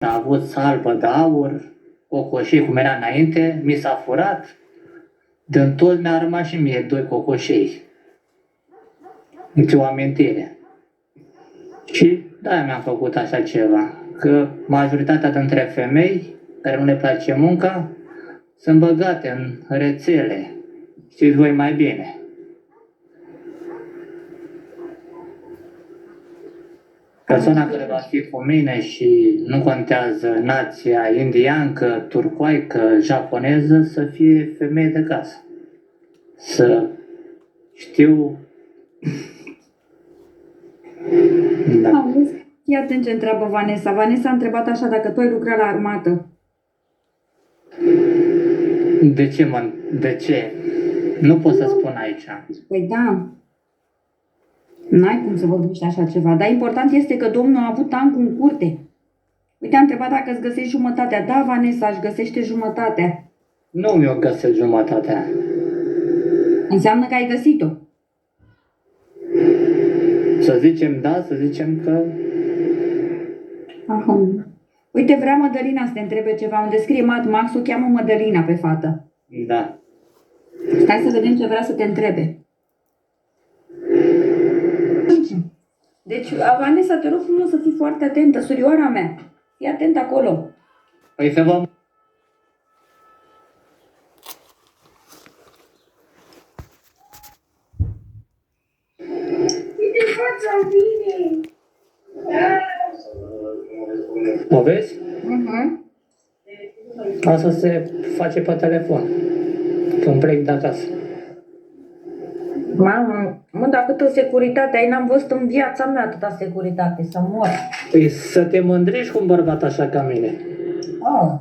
A avut salbă de aur, cocoșei cum era înainte, mi s-a furat, din tot mi-a rămas și mie 2 cocoșei. Deci o amintire. Și da, mi-am făcut așa ceva, că majoritatea dintre femei care nu le place munca sunt băgate în rețele. Știți voi mai bine. Persoana care va fi cu mine și nu contează nația indiancă, turcoaică, japoneză, să fie femeie de casă. Să știu... Da. Auzi, fii atent ce întreabă Vanessa. Vanessa a întrebat așa, dacă tu ai lucrat la armată. De ce? Nu pot să spun aici. Păi da. N-ai cum să vorbești așa ceva. Dar important este că domnul a avut tancul în curte. Uite, a întrebat dacă îți găsești jumătatea. Da, Vanessa, își găsește jumătatea. Nu mi-o găsesc jumătatea. Înseamnă că ai găsit-o. Să zicem da, să zicem că... Aha. Uite, vrea Mădălina să te întrebe ceva. Unde scrie Mad Max, o cheamă Mădălina pe fată. Da. Stai să vedem ce vrea să te întrebe. Deci, Vanessa, te rog frumos să fii foarte atentă, surioara mea. Fii atent acolo. Păi să vă... O vezi? Asta se face pe telefon. Când plec de acasă. Mamă, dar câtă securitate ai, n-am văzut în viața mea atâta securitate, să mor. Păi să te mândrești cu un bărbat așa ca mine. Oh.